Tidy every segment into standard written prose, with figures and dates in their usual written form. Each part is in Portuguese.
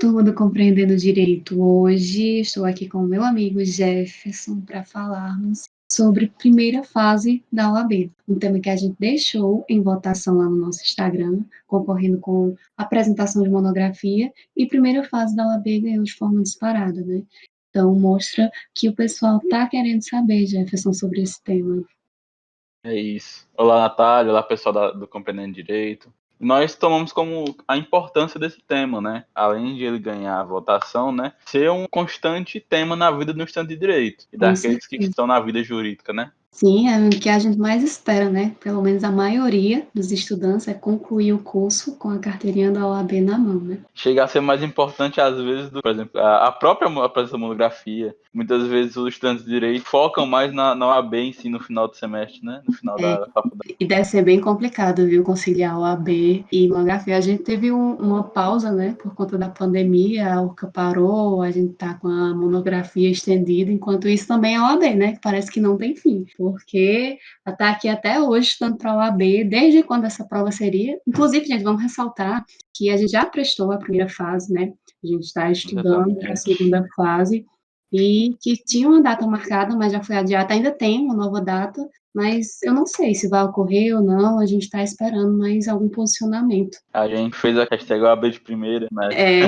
turma do Compreendendo Direito. Hoje estou aqui com o meu amigo Jefferson para falarmos sobre primeira fase da OAB, um tema que a gente deixou em votação lá no nosso Instagram, concorrendo com apresentação de monografia, e primeira fase da OAB ganhou de forma disparada, né? Então mostra que o pessoal está querendo saber, Jefferson, sobre esse tema. É isso. Olá, Natália. Olá, pessoal do Compreendendo Direito. Nós tomamos como a importância desse tema, né? Além de ele ganhar a votação, né? Ser um constante tema na vida do estudante de direito e Com daqueles que certeza. estão na vida jurídica, né? Sim, é o que a gente mais espera, né? Pelo menos a maioria dos estudantes é concluir o curso com a carteirinha da OAB na mão, né? Chega a ser mais importante, às vezes, por exemplo, a própria apresentação da monografia. Muitas vezes os estudantes de direito focam mais na OAB em si no final do semestre, né? No final É, da faculdade. e deve ser bem complicado, viu, conciliar OAB e monografia. A gente teve uma pausa, né, por conta da pandemia, a URCA parou, a gente tá com a monografia estendida, enquanto isso também a OAB, né, que parece que não tem fim, porque tá aqui até hoje estudando para a OAB, desde quando essa prova seria. Inclusive, gente, vamos ressaltar que a gente já prestou a primeira fase, né, a gente está estudando para a Exatamente. segunda fase, e que tinha uma data marcada, mas já foi adiada, ainda tem uma nova data, mas eu não sei se vai ocorrer ou não, a gente está esperando mais algum posicionamento. A gente fez a hashtag OAB de primeira, né? É,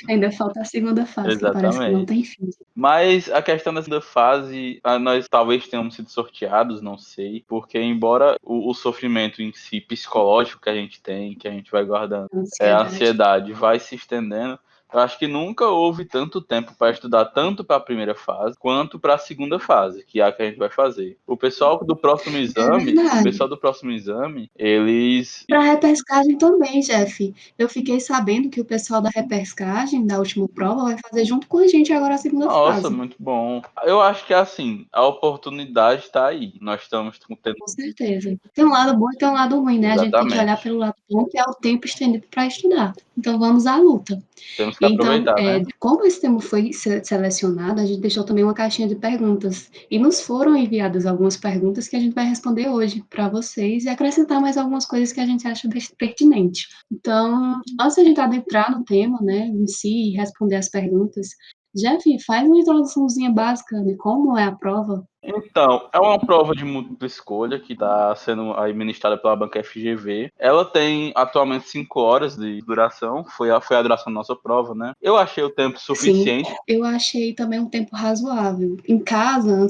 ainda falta a segunda fase, que parece que não Exatamente. tem fim. Mas a questão da segunda fase, nós talvez tenhamos sido sorteados, não sei, porque embora o sofrimento em si psicológico que a gente tem, que a gente vai guardando, a Ansiedade. ansiedade vai se estendendo, eu acho que nunca houve tanto tempo para estudar tanto para a primeira fase quanto para a segunda fase, que é a que a gente vai fazer. É O verdade. pessoal do próximo exame, eles. Para a repescagem também, Jeff. Eu fiquei sabendo que o pessoal da repescagem, da última prova, vai fazer junto com a gente agora a segunda Nossa, fase. muito bom. Eu acho que assim, a oportunidade está aí. Nós estamos tendo. Com certeza. Tem um lado bom e tem um lado ruim, né? A gente tem que olhar Exatamente. pelo lado bom, que é o tempo estendido para estudar. Então, vamos à luta. Temos que Então, aproveitar, né? como esse tema foi selecionado, a gente deixou também uma caixinha de perguntas. E nos foram enviadas algumas perguntas que a gente vai responder hoje para vocês e acrescentar mais algumas coisas que a gente acha pertinente. Então, antes de a gente adentrar no tema, né, em si, e responder as perguntas, Jeff, faz uma introduçãozinha básica de como é a prova. Então, é uma prova de múltipla escolha que está sendo aí ministrada pela banca FGV. Ela tem atualmente 5 horas de duração, foi a duração da nossa prova, né? Eu achei o tempo Sim, suficiente. eu achei também um tempo razoável. Em casa,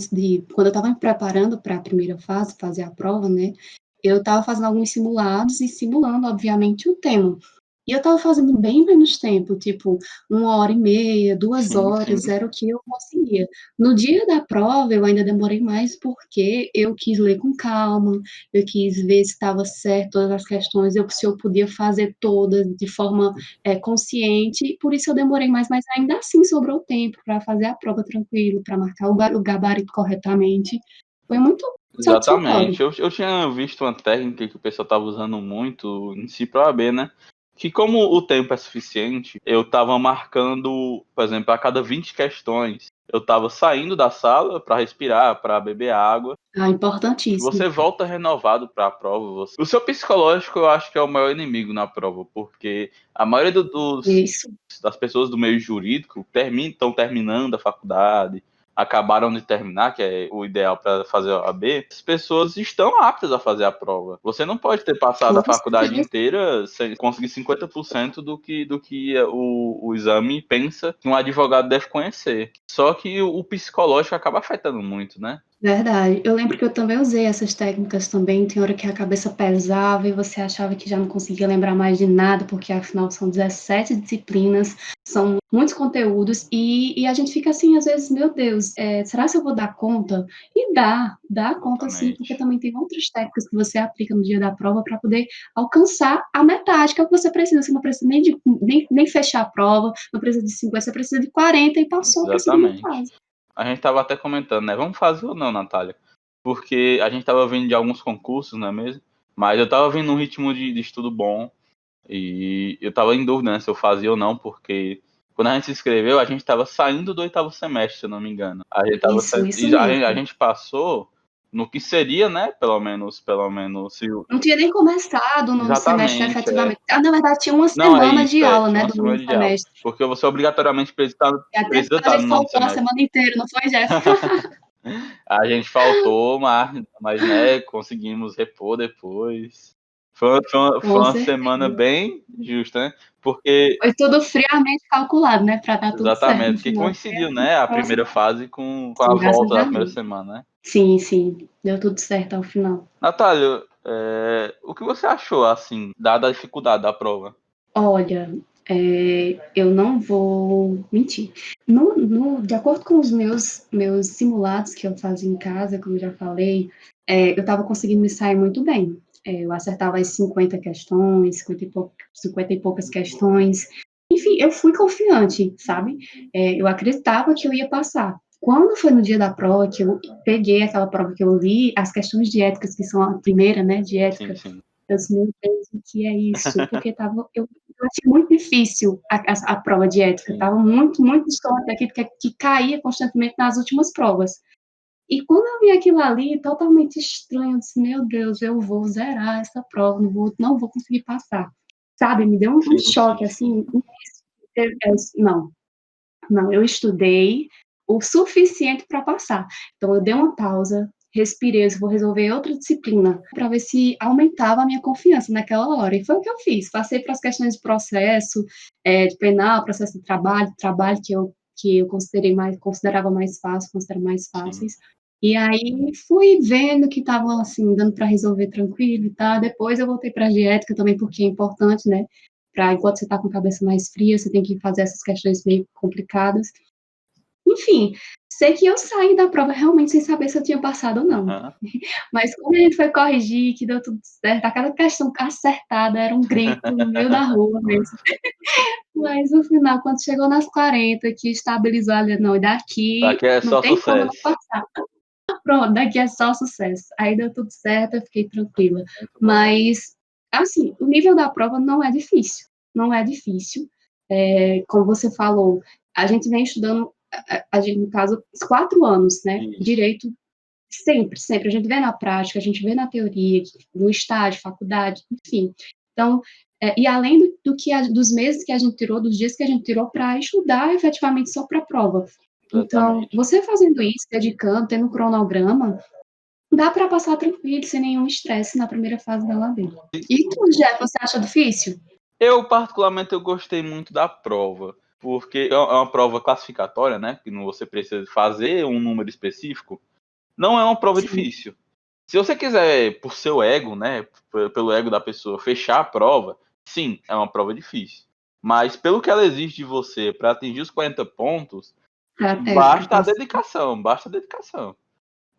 quando eu estava me preparando para a primeira fase, fazer a prova, né, eu estava fazendo alguns simulados e simulando, obviamente, o tema. E eu estava fazendo bem menos tempo, tipo 1h30, duas Sim, sim, horas, era o que eu conseguia. No dia da prova, eu ainda demorei mais porque eu quis ler com calma, eu quis ver se estava certo todas as questões, se eu podia fazer todas de forma consciente, e por isso eu demorei mais, mas ainda assim sobrou tempo para fazer a prova tranquilo, para marcar o gabarito corretamente. Foi muito satisfatório. exatamente. Eu tinha visto uma técnica que o pessoal estava usando muito em si para o AB, né? Que como o tempo é suficiente, eu estava marcando, por exemplo, a cada 20 questões, eu estava saindo da sala para respirar, para beber água. Ah, importantíssimo. Você volta renovado para a prova. O seu psicológico, eu acho que é o maior inimigo na prova, porque a maioria Isso. das pessoas do meio jurídico estão terminando a faculdade, acabaram de terminar, que é o ideal para fazer a OAB. As pessoas estão aptas a fazer a prova. Você não pode ter passado a Com faculdade certeza. inteira sem conseguir 50% do que o exame pensa que um advogado deve conhecer. Só que o psicológico acaba afetando muito, né? Verdade. Eu lembro que eu também usei essas técnicas também. Tem hora que a cabeça pesava e você achava que já não conseguia lembrar mais de nada, porque afinal são 17 disciplinas, são muitos conteúdos, e a gente fica assim, às vezes, meu Deus, será que eu vou dar conta? E dá conta sim, porque Exatamente. também tem outras técnicas que você aplica no dia da prova para poder alcançar a metade, que é o que você precisa. Você não precisa nem fechar a prova, não precisa de 50, você precisa de 40 e passou para a segunda Exatamente. fase. A gente tava até comentando, né? Vamos fazer ou não, Natália? Porque a gente tava vindo de alguns concursos, não é mesmo? Mas eu tava vindo num ritmo de estudo bom e eu tava em dúvida, né, se eu fazia ou não, porque quando a gente se inscreveu, a gente tava saindo do 8º semestre, se eu não me engano. A gente tava Isso, saindo, isso e a mesmo. gente passou no que seria, né? Pelo menos se Não tinha nem começado o nono semestre exatamente, efetivamente. Na verdade, tinha uma Não, é semana isso, de aula, tinha né, uma do nono semana de aula. semestre. Porque você obrigatoriamente E até precisa a estar no gente nono faltou a semestre. semana inteira, não foi, Jéssica? A gente faltou, mas né, conseguimos repor depois. Foi Com uma semana certeza. bem justa, né? Porque, Foi tudo friamente calculado, né, para dar tudo certo exatamente, no porque final. coincidiu, né, a primeira fase com a Sim, graças volta da a primeira Deus. semana, né? Sim, sim, deu tudo certo ao final. Natália, o que você achou, assim, dada a dificuldade da prova? Olha, eu não vou mentir. De acordo com os meus simulados que eu fazia em casa, como eu já falei, eu estava conseguindo me sair muito bem. Eu acertava as 50 questões, 50 e poucas questões. Enfim, eu fui confiante, sabe? Eu acreditava que eu ia passar. Quando foi no dia da prova, que eu peguei aquela prova que eu li, as questões de éticas, que são a primeira, né, de Sim, ética, sim. eu disse, meu Deus, o que é isso? Porque eu achei muito difícil a prova de ética, Sim, estava muito, muito distante daquilo que caía constantemente nas últimas provas. E quando eu vi aquilo ali, totalmente estranho, eu disse, meu Deus, eu vou zerar essa prova, não vou conseguir passar. Sabe, me deu um sim, choque, sim, sim. assim, não, não, eu estudei o suficiente para passar. Então, eu dei uma pausa, respirei, vou resolver outra disciplina, para ver se aumentava a minha confiança naquela hora. E foi o que eu fiz. Passei para as questões de processo, de penal, processo de trabalho que eu considerava mais fácil, considero mais Sim. fáceis. E aí fui vendo que estava assim, dando para resolver tranquilo e tal. Depois eu voltei para a diética também, porque é importante, né? Para enquanto você está com a cabeça mais fria, você tem que fazer essas questões meio complicadas. Enfim, sei que eu saí da prova realmente sem saber se eu tinha passado ou não. Aham. Mas quando a gente foi corrigir, que deu tudo certo, a cada questão acertada era um grito no meio da rua mesmo. Mas no final, quando chegou nas 40, que estabilizou ali, não, daqui Aqui é não só tem como eu não sucesso. passar. Pronto, daqui é só sucesso. Aí deu tudo certo, eu fiquei tranquila. Muito bom. Mas, assim, o nível da prova não é difícil. Não é difícil. Como você falou, a gente vem estudando, a gente, no caso, 4 anos, né? Isso. Direito, sempre, sempre. A gente vê na prática, a gente vê na teoria, no estágio, faculdade, enfim. Então, e além dos meses que a gente tirou, dos dias que a gente tirou para estudar efetivamente só para a prova. Então, Exatamente. você fazendo isso, dedicando, tendo um cronograma, dá para passar tranquilo, sem nenhum estresse na primeira fase da OAB. E tu, Jeff, você acha difícil? Eu, particularmente, eu gostei muito da prova, porque é uma prova classificatória, né? Que não você precisa fazer um número específico. Não é uma prova Sim, difícil. Se você quiser, por seu ego, né? Pelo ego da pessoa, fechar a prova, sim, é uma prova difícil. Mas pelo que ela exige de você para atingir os 40 pontos, para basta a passar. dedicação, basta a dedicação.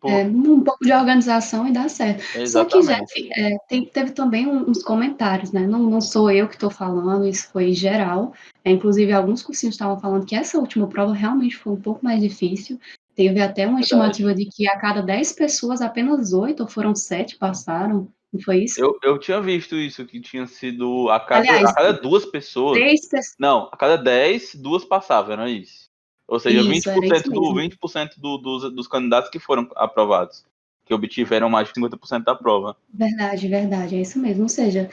Um pouco de organização e dá certo. Só que, Exatamente. Jeff, teve também uns comentários, né? Não sou eu que estou falando, isso foi geral. Inclusive, alguns cursinhos estavam falando que essa última prova realmente foi um pouco mais difícil. Teve até uma Verdade. estimativa de que a cada 10 pessoas, apenas 8 ou foram 7 passaram. Não foi isso? Eu tinha visto isso, que tinha sido Aliás, a cada duas pessoas. 3 pessoas. Não, a cada 10, duas passavam, era isso. Ou seja, Isso, era isso mesmo. 20% dos candidatos que foram aprovados, que obtiveram mais de 50% da prova. Verdade, verdade, é isso mesmo. Ou seja,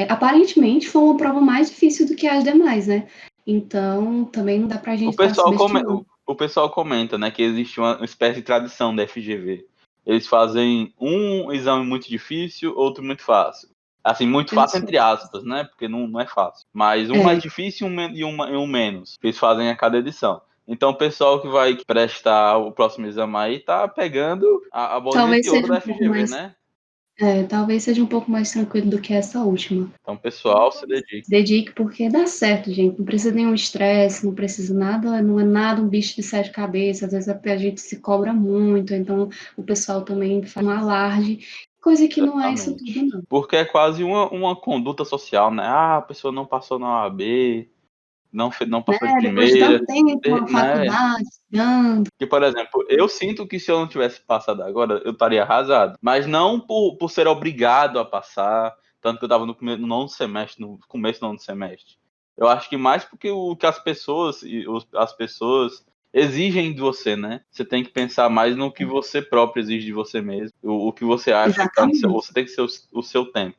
aparentemente foi uma prova mais difícil do que as demais, né? Então, também não dá pra gente estar subestimando. O pessoal comenta, né, que existe uma espécie de tradição da FGV. Eles fazem um exame muito difícil, outro muito fácil. Assim, muito fácil Isso. entre aspas, né? Porque não é fácil. Mas um mais É, difícil e um menos. Que eles fazem a cada edição. Então o pessoal que vai prestar o próximo exame aí tá pegando a bolinha talvez de ouro seja da um pouco FGV, mais, né? talvez seja um pouco mais tranquilo do que essa última. Então, pessoal, se dedique. Se dedique porque dá certo, gente. Não precisa de nenhum estresse, não precisa nada, não é nada um bicho de sete cabeças. Às vezes a gente se cobra muito, então o pessoal também faz um alarde, coisa que não é isso tudo, Exatamente. não. Porque é quase uma conduta social, né? Ah, a pessoa não passou na OAB, não Né? passou de Depois de primeira, tanto tempo na né? faculdade, estudando. Que, por exemplo, eu sinto que se eu não tivesse passado agora, eu estaria arrasado. Mas não por ser obrigado a passar, tanto que eu estava no nono semestre, no começo do nono semestre. Eu acho que mais porque o que as pessoas exigem de você, né? Você tem que pensar mais no que você próprio exige de você mesmo, o que você acha que tá no seu, Exatamente. você tem que ser o seu tempo.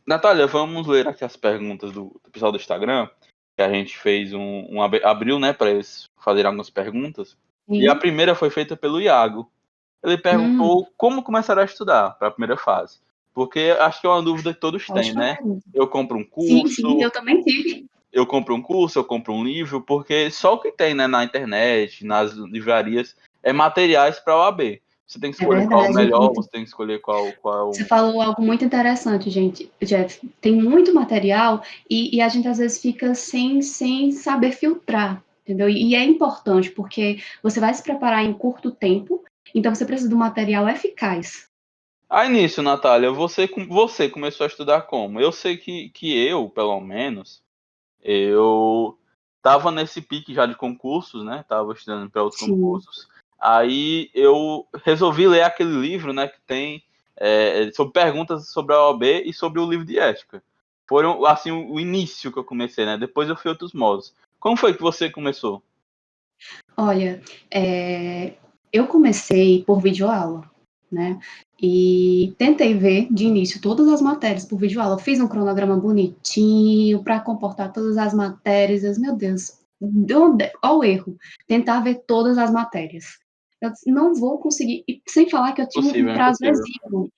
Natália, vamos ler aqui as perguntas do pessoal do Instagram, que a gente fez abriu, né, para eles fazerem algumas perguntas. E a Sim. primeira foi feita pelo Iago. Ele perguntou como começar a estudar para a primeira fase. Porque acho que é uma dúvida que todos têm, Ótima né? pergunta. Eu compro um Sim, sim, curso, eu também tive. eu compro um livro, porque só o que tem, né, na internet, nas livrarias, é materiais para a OAB. Você tem que É escolher qual é o verdade. melhor, você tem que escolher qual é Você o. falou algo muito interessante, gente. Jeff, tem muito material e a gente às vezes fica sem saber filtrar, entendeu? E é importante, porque você vai se preparar em curto tempo, então você precisa de um material eficaz. Aí nisso, Natália, você começou a estudar como? Eu sei que eu, pelo menos, eu tava nesse pique já de concursos, né? Tava estudando para outros Sim. concursos. Aí eu resolvi ler aquele livro, né, que tem sobre perguntas sobre a OAB e sobre o livro de ética. Foram, assim, o início que eu comecei, né? Depois eu fui outros modos. Como foi que você começou? Olha, eu comecei por videoaula, né? E tentei ver de início todas as matérias por videoaula. Fiz um cronograma bonitinho para comportar todas as matérias. Meu Deus, olha o erro. Tentar ver todas as matérias. Eu disse, não vou conseguir. E sem falar que eu tinha um Impossível, prazo impossível. exíguo.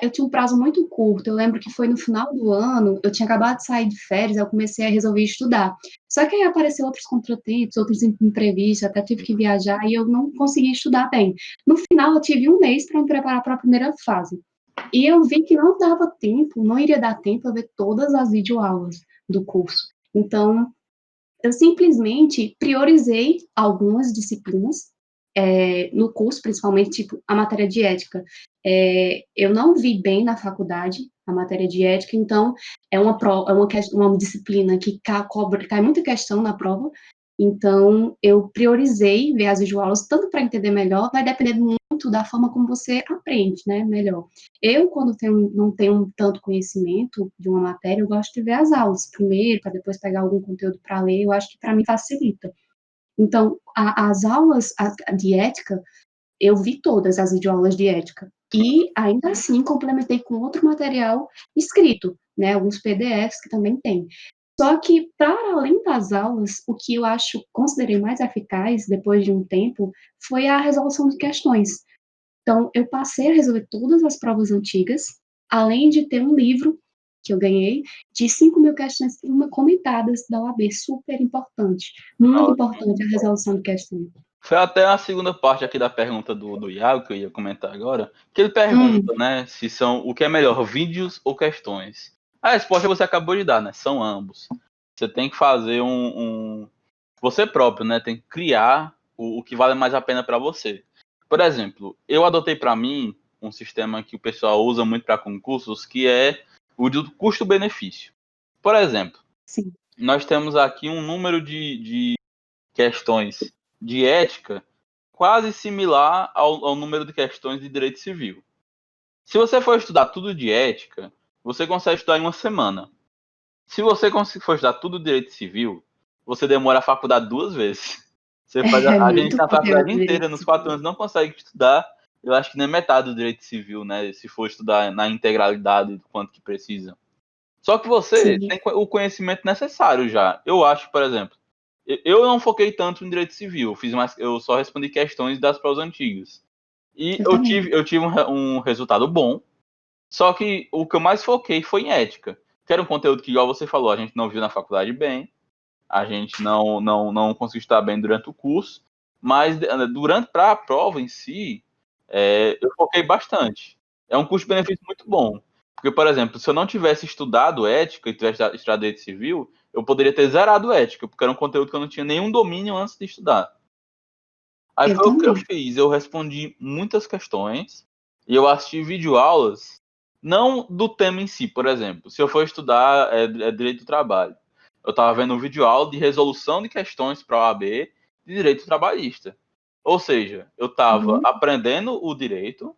Eu tinha um prazo muito curto. Eu lembro que foi no final do ano, eu tinha acabado de sair de férias, eu comecei a resolver estudar. Só que aí apareceu outros contratempos, outros imprevistos, até tive que viajar e eu não consegui estudar bem. No final, eu tive um mês para me preparar para a primeira fase. E eu vi que não dava tempo, não iria dar tempo a ver todas as videoaulas do curso. Então, eu simplesmente priorizei algumas disciplinas no curso, principalmente, tipo, a matéria de ética. Eu não vi bem na faculdade a matéria de ética, então é uma disciplina que cai muita questão na prova, então eu priorizei ver as videoaulas, tanto para entender melhor, vai depender muito da forma como você aprende, né, melhor. Eu, quando não tenho tanto conhecimento de uma matéria, eu gosto de ver as aulas primeiro, para depois pegar algum conteúdo para ler, eu acho que para mim facilita. Então, as aulas de ética, eu vi todas as videoaulas de ética. E, ainda assim, complementei com outro material escrito, né, alguns PDFs que também tem. Só que, para além das aulas, o que eu considerei mais eficaz, depois de um tempo, foi a resolução de questões. Então, eu passei a resolver todas as provas antigas, além de ter um livro que eu ganhei de 5.000 questões comentadas da OAB, super importante, muito Ótimo. importante a resolução de questões. Foi até a segunda parte aqui da pergunta do Iago, que eu ia comentar agora, que ele Hum, pergunta, né, se são o que é melhor, vídeos ou questões. A resposta você acabou de dar, né? São ambos. Você tem que fazer você próprio, né? Tem que criar o que vale mais a pena para você. Por exemplo, eu adotei para mim um sistema que o pessoal usa muito para concursos, que é o do custo-benefício. Por exemplo, sim, nós temos aqui um número de questões de ética quase similar ao número de questões de direito civil. Se você for estudar tudo de ética, você consegue estudar em uma semana. Se você for estudar tudo de direito civil, você demora a faculdade 2 vezes. Você faz é a gente muito na conteúdo faculdade de direito inteira, nos quatro civil. anos, não consegue estudar, eu acho que nem metade do direito civil, né? Se for estudar na integralidade do quanto que precisa. Só que você Sim, tem o conhecimento necessário já. Eu acho, por exemplo, eu não foquei tanto em direito civil, eu só respondi questões das provas antigas. E eu também. eu tive um resultado bom, só que o que eu mais foquei foi em ética, que era um conteúdo que, igual você falou, a gente não viu na faculdade bem, a gente não conseguiu estudar bem durante o curso, mas durante para a prova em si, eu foquei bastante. É um custo-benefício muito bom. Porque, por exemplo, se eu não tivesse estudado ética e tivesse estudado direito civil, eu poderia ter zerado ética, porque era um conteúdo que eu não tinha nenhum domínio antes de estudar. Aí Eu foi o que eu também. fiz. Eu respondi muitas questões e eu assisti videoaulas, não do tema em si, por exemplo. Se eu for estudar direito do trabalho, eu estava vendo um videoaula de resolução de questões para a OAB de direito trabalhista. Ou seja, eu estava Uhum. aprendendo o direito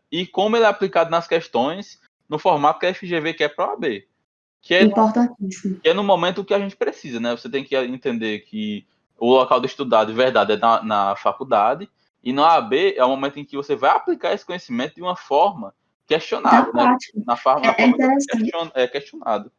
e como ele é aplicado nas questões no formato que a FGV quer para a OAB, que é, Importantíssimo. que é no momento que a gente precisa, né? Você tem que entender que o local de estudar de verdade é na faculdade, e na OAB é o momento em que você vai aplicar esse conhecimento de uma forma Da questionável, né? prática. Na É forma que interessante. é questionado.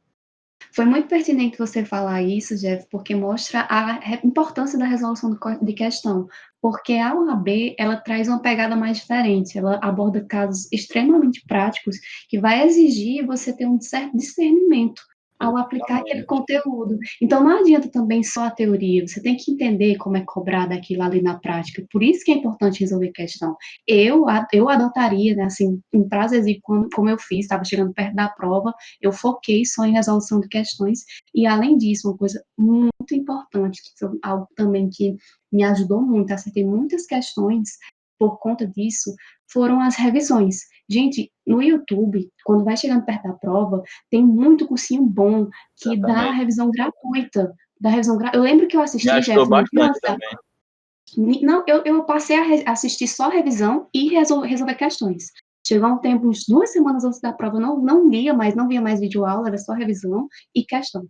Foi muito pertinente você falar isso, Jeff, porque mostra a importância da resolução de questão, porque a OAB, ela traz uma pegada mais diferente, ela aborda casos extremamente práticos que vai exigir você ter um certo discernimento ao aplicar aquele Exatamente. conteúdo. Então, não adianta também só a teoria, você tem que entender como é cobrado aquilo ali na prática, por isso que é importante resolver questão. Eu adotaria, né, assim, em prazo exíguo, como eu fiz, estava chegando perto da prova, eu foquei só em resolução de questões, e além disso, uma coisa muito importante, que foi algo também que me ajudou muito, acertei muitas questões por conta disso, foram as revisões. Gente, no YouTube, quando vai chegando perto da prova, tem muito cursinho bom que dá Exatamente. revisão gratuita. Eu lembro que eu Me assisti, ajudou Jeff, no dia bastante antes da também. não, eu passei a assistir só revisão e resolver questões. Chegou um tempo, uns 2 semanas antes da prova, eu não via mais videoaula, era só revisão e questão,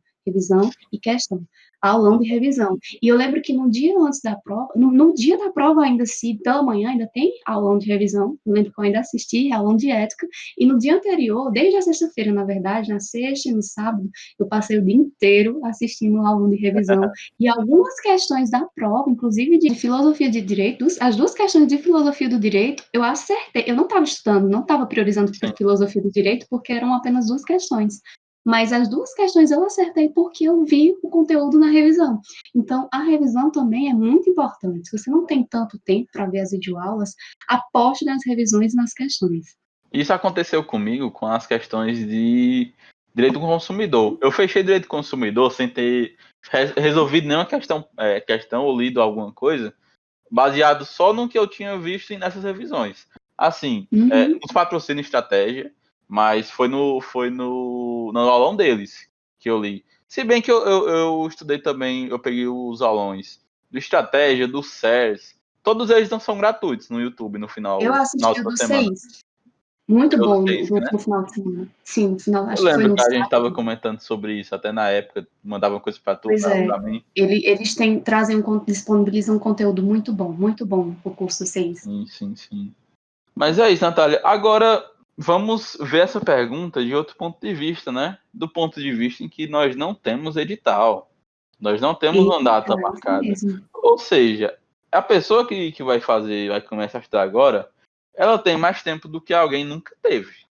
aulão de revisão. E eu lembro que no dia antes da prova, no dia da prova ainda, se pela manhã ainda tem aulão de revisão, eu lembro que eu ainda assisti, aulão de ética, e no dia anterior, desde a sexta-feira, na verdade, na sexta e no sábado, eu passei o dia inteiro assistindo o aulão de revisão, e algumas questões da prova, inclusive de filosofia de direito, as duas questões de filosofia do direito, eu acertei. Eu não estava estudando, não estava priorizando Sim. filosofia do direito, porque eram apenas duas questões. Mas as duas questões eu acertei porque eu vi o conteúdo na revisão. Então, a revisão também é muito importante. Se você não tem tanto tempo para ver as videoaulas, aposte nas revisões e nas questões. Isso aconteceu comigo com as questões de direito do consumidor. Eu fechei direito do consumidor sem ter resolvido nenhuma questão ou lido alguma coisa, baseado só no que eu tinha visto nessas revisões. Assim, Uhum. nos patrocina estratégia, mas no aulão deles que eu li. Se bem que eu estudei também, eu peguei os aulões do estratégia, do CERS, todos eles não são gratuitos no YouTube Eu na assisti o última do semana. CEIS. Muito Eu bom sei, no final de semana. Sim, no final, Eu acho que foi lembro no que a gente estava sábado. comentando sobre isso até na época, mandava coisa para tu, Pois é. para mim. Eles disponibilizam um conteúdo muito bom, o curso 6. Sim, sim, sim. Mas é isso, Natália. Agora vamos ver essa pergunta de outro ponto de vista, né? Do ponto de vista em que nós não temos edital, nós não temos uma Eita, data isso marcada. mesmo. Ou seja, a pessoa que vai começar a estudar agora, ela tem mais tempo do que alguém nunca teve. Gente,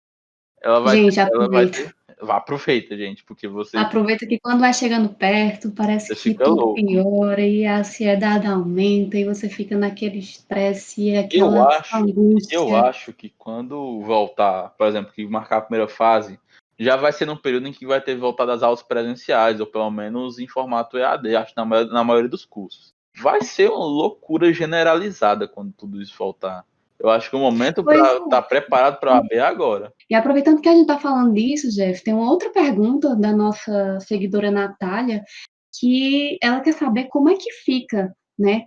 Ela vai aproveita. ter. Aproveita, gente, porque Aproveita que quando vai chegando perto, parece você que fica tudo louco. piora e a ansiedade aumenta e você fica naquele estresse e Eu aquela acho, eu angústia. acho que quando voltar, por exemplo, que marcar a primeira fase, já vai ser num período em que vai ter voltado às aulas presenciais, ou pelo menos em formato EAD, acho que na maioria dos cursos. Vai ser uma loucura generalizada quando tudo isso voltar. Eu acho que o momento Pois para estar é. preparado para a AB é agora. E aproveitando que a gente está falando disso, Jeff, tem uma outra pergunta da nossa seguidora Natália, que ela quer saber como é que fica, né,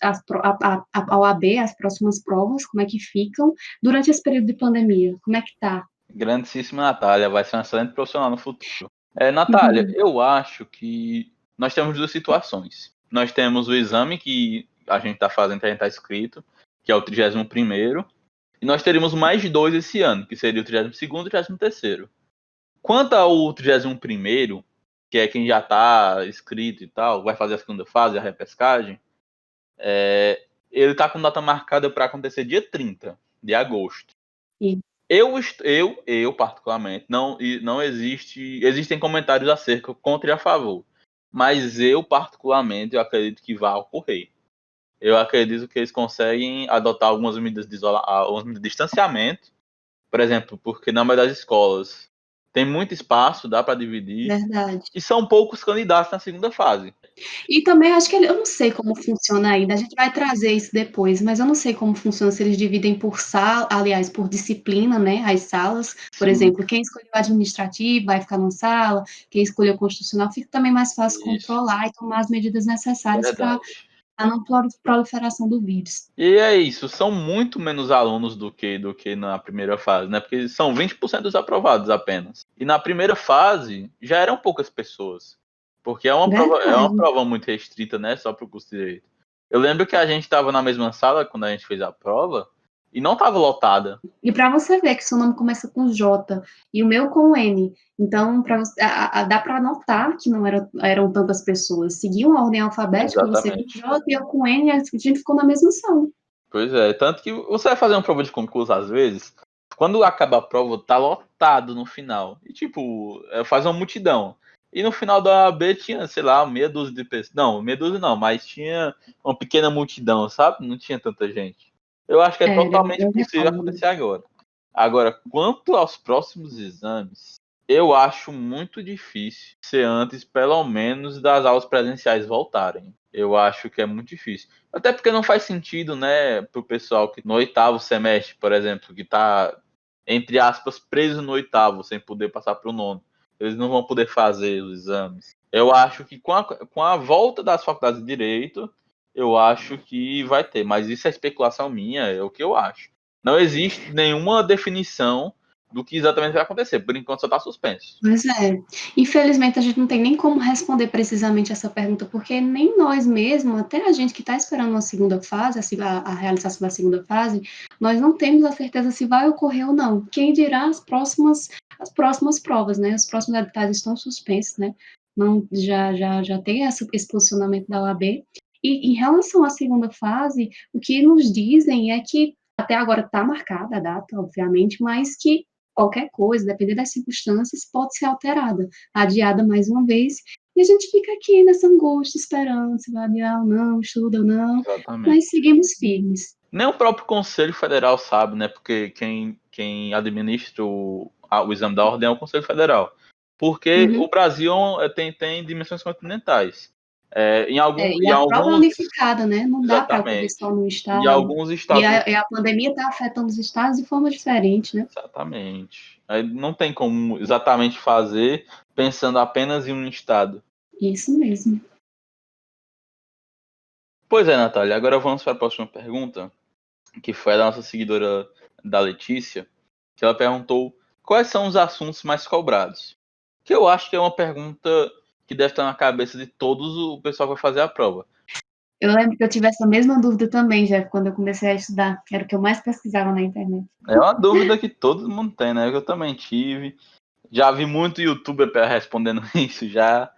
a OAB, as próximas provas, como é que ficam durante esse período de pandemia, como é que tá? Grandíssima Natália, vai ser uma excelente profissional no futuro. Natália, eu acho que nós temos duas situações. Nós temos o exame que a gente está fazendo, que a gente está inscrito, que é o 31º, e nós teríamos mais dois esse ano, que seria o 32º e o 33º. Quanto ao 31º, que é quem já está inscrito e tal, vai fazer a segunda fase, a repescagem, ele está com data marcada para acontecer dia 30 de agosto. Sim. Eu particularmente, não existem comentários acerca contra e a favor, mas eu particularmente eu acredito que vai ocorrer. Eu acredito que eles conseguem adotar algumas medidas algumas medidas de distanciamento, por exemplo, porque na maioria das escolas tem muito espaço, dá para dividir, Verdade. e são poucos candidatos na segunda fase. E também acho que eu não sei como funciona ainda, a gente vai trazer isso depois, mas eu não sei como funciona se eles dividem por sala, aliás, por disciplina, né, as salas, por Sim, exemplo, quem escolheu administrativo vai ficar numa sala, quem escolheu constitucional, fica também mais fácil isso, controlar e tomar as medidas necessárias para verdade. a não proliferação do vírus. E é isso, são muito menos alunos do que na primeira fase, né? Porque são 20% dos aprovados apenas. E na primeira fase já eram poucas pessoas. Porque é uma Verdade. prova muito restrita, né? Só para o curso de direito. Eu lembro que a gente estava na mesma sala quando a gente fez a prova e não estava lotada. E para você ver que seu nome começa com J e o meu com N, então dá para notar que não eram tantas pessoas. Seguiam a ordem alfabética, você com Exatamente. J e eu com N, a gente ficou na mesma sala. Pois é, tanto que você vai fazer uma prova de concurso às vezes, quando acaba a prova, tá lotado no final. E tipo, faz uma multidão. E no final da OAB tinha, sei lá, meia dúzia de pessoas. Não, meia dúzia não, mas tinha uma pequena multidão, sabe? Não tinha tanta gente. Eu acho que é Era, totalmente eu possível recordo. acontecer agora. Agora, quanto aos próximos exames, eu acho muito difícil ser antes, pelo menos, das aulas presenciais voltarem. Eu acho que é muito difícil. Até porque não faz sentido, né, pro pessoal que no oitavo semestre, por exemplo, que tá, entre aspas, preso no oitavo, sem poder passar pro nono. Eles não vão poder fazer os exames. Eu acho que com a volta das faculdades de Direito, eu acho que vai ter. Mas isso é especulação minha, é o que eu acho. Não existe nenhuma definição do que exatamente vai acontecer. Por enquanto só está suspenso. Pois é. Infelizmente, a gente não tem nem como responder precisamente essa pergunta, porque nem nós mesmos, até a gente que está esperando uma segunda fase, a realização da segunda fase, nós não temos a certeza se vai ocorrer ou não. Quem dirá as próximas provas, né? Os próximos editais estão suspensos, né? Não, já tem esse posicionamento da OAB. E em relação à segunda fase, o que nos dizem é que até agora está marcada a data, obviamente, mas que qualquer coisa, dependendo das circunstâncias, pode ser alterada, adiada mais uma vez, e a gente fica aqui nessa angústia, esperando se vai adiar ou não, estuda ou não, Exatamente. mas seguimos firmes. Nem o próprio Conselho Federal sabe, né? Porque quem administra o exame da ordem é o Conselho Federal. Porque o Uhum. Brasil tem dimensões continentais. E Em a prova é alguns. unificada, né? Não dá para ocorrer Exatamente. só no E estado. alguns E estados. a pandemia está afetando os estados de forma diferente, né? Exatamente. Aí não tem como exatamente fazer pensando apenas em um estado. Isso mesmo. Pois é, Natália. Agora vamos para a próxima pergunta, que foi a da nossa seguidora da Letícia, que ela perguntou quais são os assuntos mais cobrados. Que eu acho que é uma pergunta que deve estar na cabeça de todos o pessoal que vai fazer a prova. Eu lembro que eu tive essa mesma dúvida também, Jeff, quando eu comecei a estudar, que era o que eu mais pesquisava na internet. É uma dúvida que todo mundo tem, né? Eu também tive. Já vi muito youtuber respondendo isso já.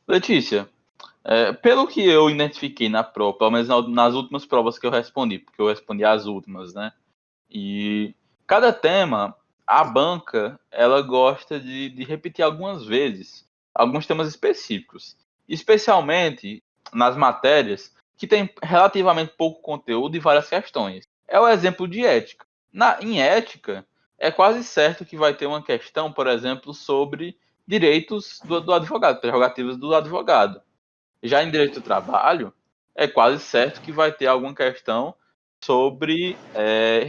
Letícia, pelo que eu identifiquei na prova, pelo menos nas últimas provas que eu respondi, porque eu respondi as últimas, né? E cada tema, a banca, ela gosta de repetir algumas vezes alguns temas específicos, especialmente nas matérias que tem relativamente pouco conteúdo e várias questões. É o exemplo de ética. Em ética, é quase certo que vai ter uma questão, por exemplo, sobre direitos do advogado, prerrogativas do advogado. Já em direito do trabalho, é quase certo que vai ter alguma questão sobre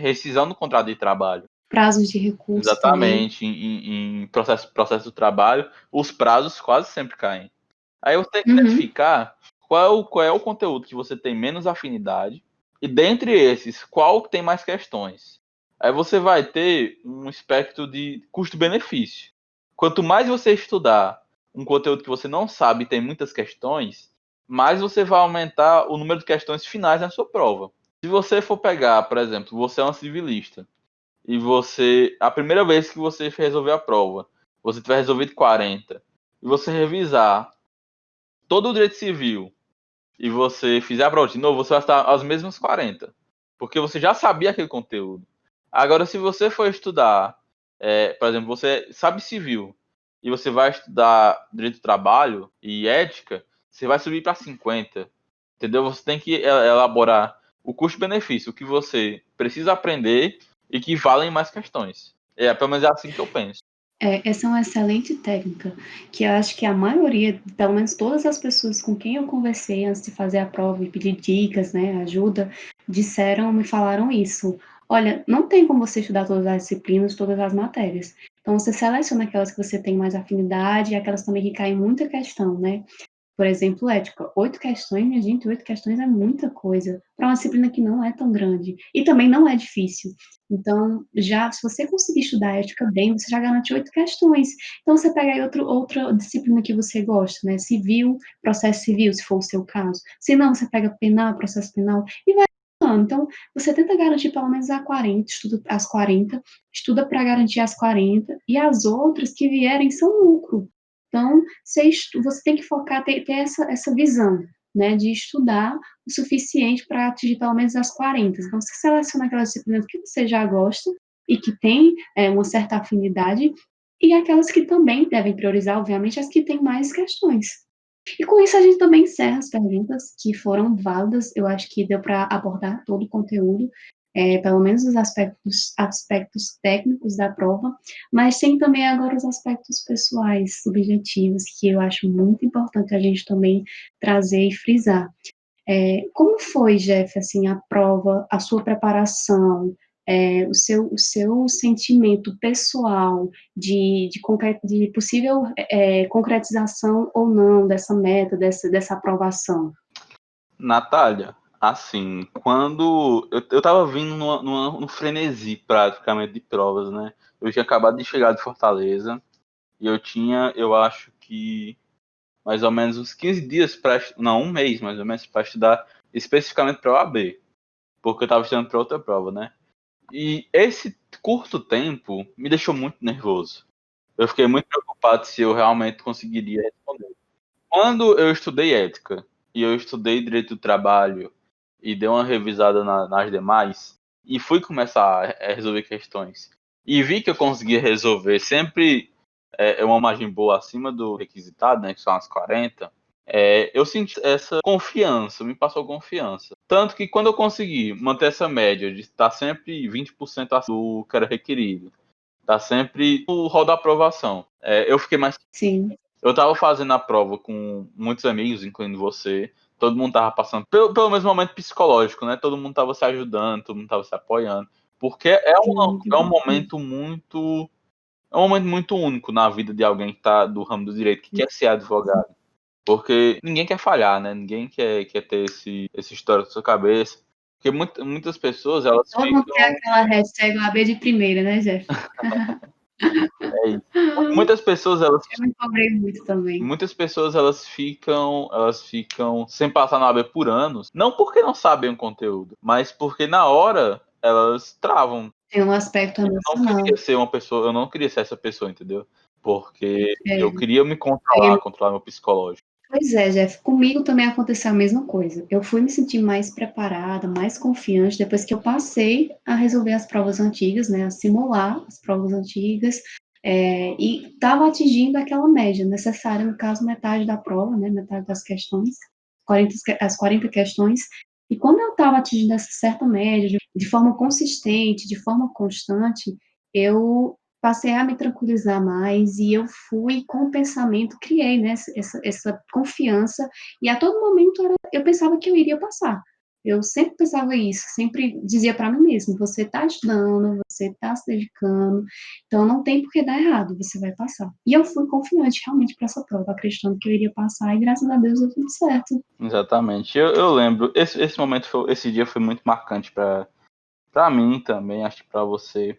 rescisão do contrato de trabalho. Prazos de recurso também. Exatamente. Em processo do trabalho, os prazos quase sempre caem. Aí você tem que Uhum. identificar qual é o conteúdo que você tem menos afinidade e dentre esses, qual tem mais questões. Aí você vai ter um espectro de custo-benefício. Quanto mais você estudar um conteúdo que você não sabe e tem muitas questões, mais você vai aumentar o número de questões finais na sua prova. Se você for pegar, por exemplo, você é um civilista e a primeira vez que você resolver a prova, você tiver resolvido 40 e você revisar todo o direito civil e você fizer a prova de novo, você vai estar as mesmas 40, porque você já sabia aquele conteúdo. Agora, se você for estudar, por exemplo, você sabe civil e você vai estudar direito do trabalho e ética, você vai subir para 50, entendeu? Você tem que elaborar o custo-benefício, o que você precisa aprender e que valem mais questões. Pelo menos é assim que eu penso. Essa é uma excelente técnica, que eu acho que a maioria, pelo menos todas as pessoas com quem eu conversei antes de fazer a prova e pedir dicas, né, ajuda, me falaram isso. Olha, não tem como você estudar todas as disciplinas, todas as matérias. Então, você seleciona aquelas que você tem mais afinidade e aquelas também que caem muita questão, né? Por exemplo, ética, 8 questões, minha gente, 8 questões é muita coisa para uma disciplina que não é tão grande e também não é difícil. Então, já se você conseguir estudar ética bem, você já garante 8 questões. Então, você pega aí outra disciplina que você gosta, né? Civil, processo civil, se for o seu caso. Se não, você pega penal, processo penal e vai. Então, você tenta garantir pelo menos a 40, estuda as 40, estuda para garantir as 40, e as outras que vierem são lucro. Então, você tem que focar, ter essa visão, né, de estudar o suficiente para atingir pelo menos as 40. Então, você seleciona aquelas disciplinas que você já gosta e que tem uma certa afinidade, e aquelas que também devem priorizar, obviamente, as que têm mais questões. E com isso a gente também encerra as perguntas que foram válidas. Eu acho que deu para abordar todo o conteúdo, pelo menos os aspectos técnicos da prova, mas tem também agora os aspectos pessoais, subjetivos, que eu acho muito importante a gente também trazer e frisar. Como foi, Jeff, assim, a prova, a sua preparação, o seu sentimento pessoal de possível concretização ou não dessa meta, dessa aprovação? Natália, assim, quando eu tava vindo no frenesi praticamente de provas, né? Eu tinha acabado de chegar de Fortaleza e eu tinha, eu acho que mais ou menos uns 15 dias para, não, um mês mais ou menos para estudar especificamente para o AB, porque eu tava estudando para outra prova, né? E esse curto tempo me deixou muito nervoso. Eu fiquei muito preocupado se eu realmente conseguiria responder. Quando eu estudei ética e eu estudei direito do trabalho e dei uma revisada nas demais e fui começar a resolver questões e vi que eu conseguia resolver sempre uma margem boa acima do requisitado, né, que são as 40, eu senti essa confiança, me passou confiança. Tanto que quando eu consegui manter essa média de estar sempre 20% acima do que era requerido, estar sempre no rol da aprovação, eu fiquei mais. Sim, Eu tava fazendo a prova com muitos amigos, incluindo você. Todo mundo tava passando pelo mesmo momento psicológico, né? Todo mundo tava se ajudando, todo mundo tava se apoiando. Porque sim, muito é um importante. momento muito. É um momento muito único na vida de alguém que tá do ramo do direito, que quer ser advogado. Porque ninguém quer falhar, né? Ninguém quer ter esse histórico na sua cabeça. Porque muitas pessoas, elas Todo mundo quer ficam. aquela hashtag OAB de primeira, né, Jeff? É isso. Muitas pessoas, elas Eu me cobrei muito também. Muitas pessoas elas ficam sem passar na OAB por anos, não porque não sabem o conteúdo, mas porque na hora elas travam. Tem um aspecto Eu não emocional. queria ser uma pessoa, eu não queria ser essa pessoa, entendeu? Porque É, eu queria me peguei. controlar meu psicológico. Pois é, Jeff, comigo também aconteceu a mesma coisa. Eu fui me sentir mais preparada, mais confiante depois que eu passei a resolver as provas antigas, né, a simular as provas antigas, e estava atingindo aquela média necessária, no caso, metade da prova, né, metade das questões, 40, as 40 questões. E quando eu estava atingindo essa certa média, de forma consistente, de forma constante, eu passei a me tranquilizar mais e eu fui com o pensamento, criei, né, essa confiança, e a todo momento eu pensava que eu iria passar. Eu sempre pensava isso, sempre dizia para mim mesmo: você está estudando, você está se dedicando, então não tem por que dar errado, você vai passar. E eu fui confiante realmente para essa prova, acreditando que eu iria passar, e graças a Deus deu tudo certo. Exatamente. Eu lembro, esse momento, esse dia foi muito marcante para mim também, acho que para você,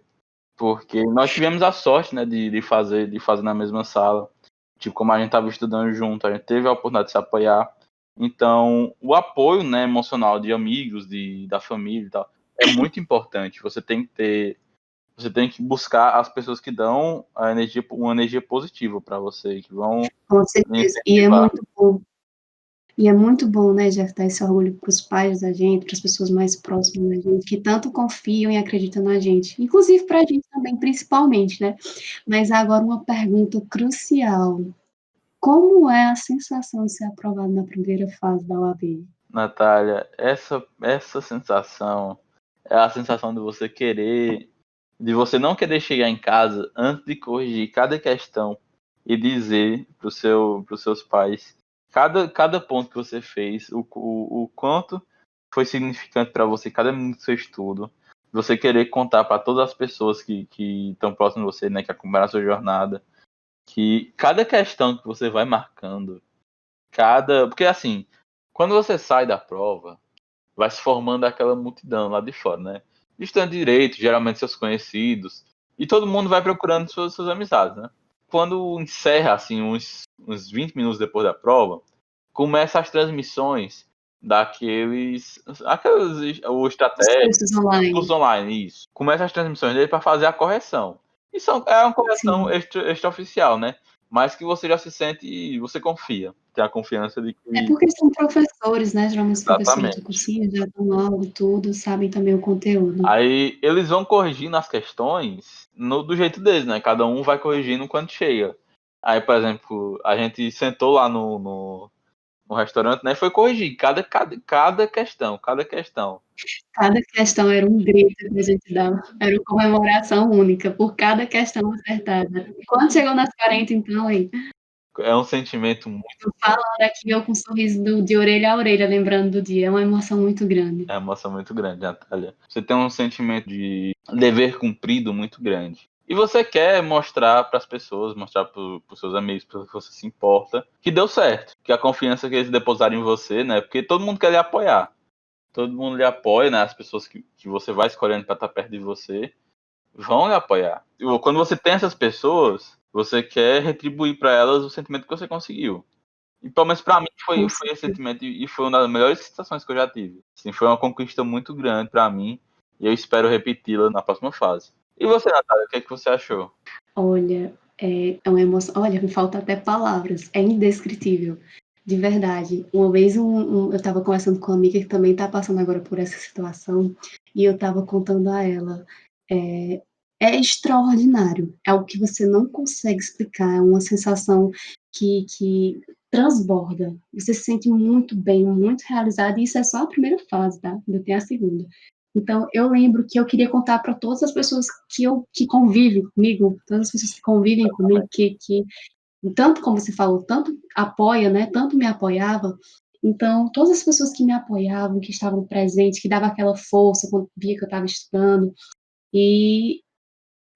porque nós tivemos a sorte, né, de fazer na mesma sala. Tipo, como a gente estava estudando junto, a gente teve a oportunidade de se apoiar. Então, o apoio, né, emocional de amigos, da família e tal, é muito importante. Você tem que buscar as pessoas que dão uma energia positiva para você, que vão Com lhe certeza. E é incentivar. muito bom. E é muito bom, né, Jeff, dar esse orgulho para os pais da gente, para as pessoas mais próximas da gente, que tanto confiam e acreditam na gente. Inclusive para a gente também, principalmente, né? Mas agora uma pergunta crucial. Como é a sensação de ser aprovado na primeira fase da OAB? Natália, essa sensação é a sensação de você não querer chegar em casa antes de corrigir cada questão e dizer pros seus pais cada ponto que você fez, o quanto foi significante para você, cada minuto do seu estudo. Você querer contar para todas as pessoas que estão próximas de você, né, que acompanham a sua jornada, que cada questão que você vai marcando, Porque assim, quando você sai da prova, vai se formando aquela multidão lá de fora, né? Estudante de direito, geralmente seus conhecidos, e todo mundo vai procurando suas amizades, né? Quando encerra, assim, uns 20 minutos depois da prova, começa as transmissões o Os estratégia, cursos os cursos online. online, isso. Começa as transmissões dele para fazer a correção. Isso é uma correção Sim. extraoficial, né? Mas que você já se sente, você confia, tem a confiança de É que. porque são professores, né? Geralmente os professores do Exatamente. cursinho já dão aula e tudo, sabem também o conteúdo. Aí eles vão corrigindo as questões do jeito deles, né? Cada um vai corrigindo quando chega. Aí, por exemplo, a gente sentou lá no restaurante, né? E foi corrigir cada questão, cada questão. Cada questão era um grito que a gente dava, era uma comemoração única por cada questão acertada. Quando chegou nas 40, então, aí, É um sentimento muito tô bom, falando aqui eu com um sorriso de orelha a orelha, lembrando do dia, é uma emoção muito grande. é uma emoção muito grande, Natália. Você tem um sentimento de dever cumprido muito grande. E você quer mostrar para as pessoas, mostrar para os seus amigos, para que você se importa, que deu certo, que a confiança que eles depositaram em você, né? Porque todo mundo quer lhe apoiar. Todo mundo lhe apoia, né? As pessoas que você vai escolhendo para estar perto de você vão lhe apoiar. E quando você tem essas pessoas, você quer retribuir para elas o sentimento que você conseguiu. E pelo menos para mim Com foi esse certeza. sentimento e foi uma das melhores sensações que eu já tive. Assim, foi uma conquista muito grande para mim e eu espero repeti-la na próxima fase. E você, Natália, o que é que você achou? Olha, é uma emoção, olha, me falta até palavras, é indescritível, de verdade. Uma vez eu estava conversando com uma amiga que também está passando agora por essa situação, e eu estava contando a ela, é, é extraordinário, é algo que você não consegue explicar, é uma sensação que transborda, você se sente muito bem, muito realizado, e isso é só a primeira fase, tá? Ainda tem a segunda. Então, eu lembro que eu queria contar para todas as pessoas que convivem comigo, todas as pessoas que convivem comigo, que tanto como você falou, tanto apoia, né, tanto me apoiava. Então, todas as pessoas que me apoiavam, que estavam presentes, que davam aquela força quando via que eu estava estudando, e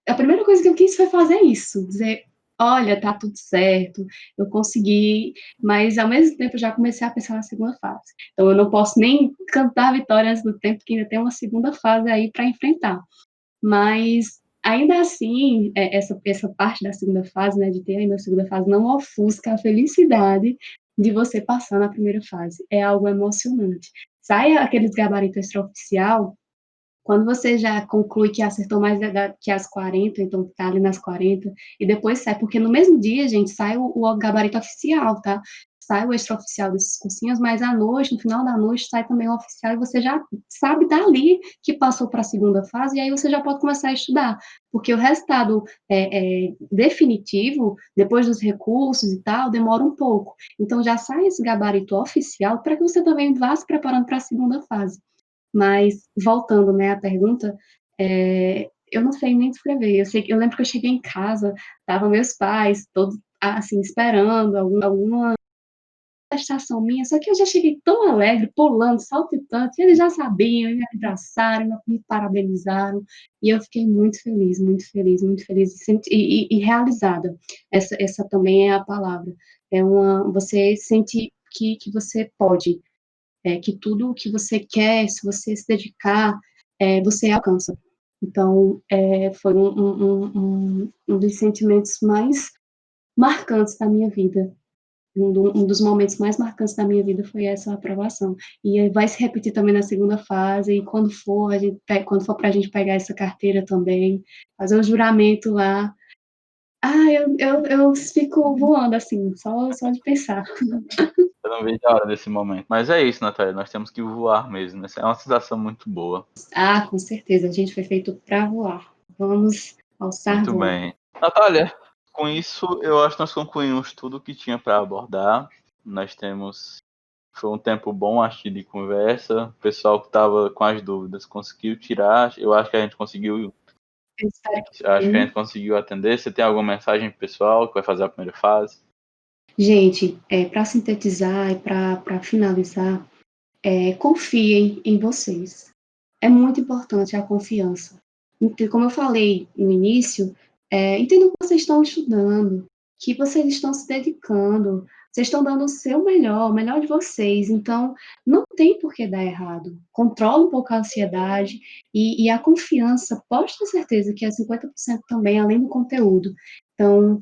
a primeira coisa que eu quis foi fazer isso, dizer: "Olha, tá tudo certo, eu consegui", mas ao mesmo tempo eu já comecei a pensar na segunda fase. Então eu não posso nem cantar a vitória antes do tempo, porque ainda tem uma segunda fase aí para enfrentar. Mas ainda assim, essa parte da segunda fase, né, de ter ainda a segunda fase, não ofusca a felicidade de você passar na primeira fase. É algo emocionante. Sai aqueles gabarito extraoficial, quando você já conclui que acertou mais que as 40, então está ali nas 40, e depois sai, porque no mesmo dia, gente, sai o gabarito oficial, tá? Sai o extraoficial desses cursinhos, mas à noite, no final da noite, sai também o oficial, e você já sabe dali que passou para a segunda fase, e aí você já pode começar a estudar, porque o resultado definitivo, depois dos recursos e tal, demora um pouco. Então já sai esse gabarito oficial para que você também vá se preparando para a segunda fase. Mas, voltando, né, à pergunta, eu não sei nem descrever. Eu lembro que eu cheguei em casa, estavam meus pais todos, assim, esperando alguma prestação minha, só que eu já cheguei tão alegre, pulando, saltitando, que eles já sabiam, me abraçaram, me parabenizaram, e eu fiquei muito feliz, muito feliz, muito feliz e realizada. Essa também é a palavra. Você sente que você pode, que tudo o que você quer, se você se dedicar, você alcança. Então, foi um dos sentimentos mais marcantes da minha vida. Um dos momentos mais marcantes da minha vida foi essa aprovação. E vai se repetir também na segunda fase, e quando for para a gente pegar essa carteira também, fazer o juramento lá. Eu fico voando, assim, só de pensar. Eu não vejo a hora desse momento. Mas é isso, Natália, nós temos que voar mesmo. Essa é uma sensação muito boa. Ah, com certeza, a gente foi feito para voar. Vamos alçar Muito voo. bem. Natália, com isso eu acho que nós concluímos tudo que tinha para abordar. Nós temos. Foi um tempo bom, acho que, de conversa. O pessoal que estava com as dúvidas conseguiu tirar. Eu acho que a gente conseguiu. Eu espero que Acho que a sim. gente conseguiu atender. Você tem alguma mensagem pro pessoal que vai fazer a primeira fase? Gente, para sintetizar e para finalizar, confiem em vocês. É muito importante a confiança. Então, como eu falei no início, entendam que vocês estão estudando, que vocês estão se dedicando. Vocês estão dando o seu melhor, o melhor de vocês, então não tem por que dar errado. Controla um pouco a ansiedade e a confiança, pode ter certeza que é 50% também, além do conteúdo. Então,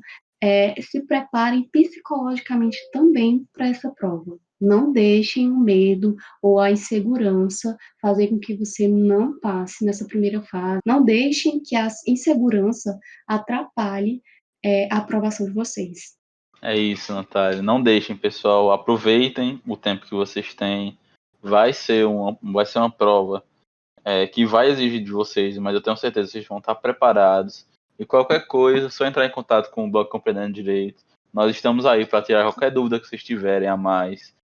se preparem psicologicamente também para essa prova. Não deixem o medo ou a insegurança fazer com que você não passe nessa primeira fase. Não deixem que a insegurança atrapalhe a aprovação de vocês. É isso, Natália. Não deixem, pessoal. Aproveitem o tempo que vocês têm. Vai ser uma prova que vai exigir de vocês, mas eu tenho certeza que vocês vão estar preparados. E qualquer coisa, é só entrar em contato com o Blog Compreendendo Direito. Nós estamos aí para tirar qualquer dúvida que vocês tiverem a mais.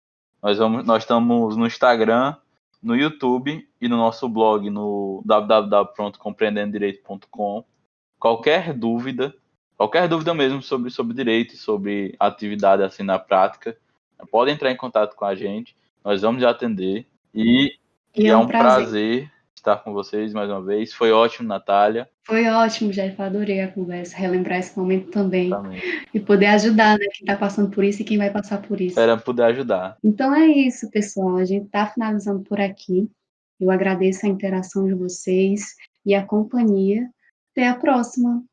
Nós estamos no Instagram, no YouTube e no nosso blog no www.compreendendodireito.com. Qualquer dúvida mesmo sobre direito, sobre atividade assim na prática, pode entrar em contato com a gente. Nós vamos atender. E E é é um um prazer. prazer estar com vocês mais uma vez. Foi ótimo, Natália. Foi ótimo, Jeff, adorei a conversa, relembrar esse momento também Também. e poder ajudar, né, quem está passando por isso e quem vai passar por isso. Espero poder ajudar. Então é isso, pessoal, a gente está finalizando por aqui. Eu agradeço a interação de vocês e a companhia. Até a próxima!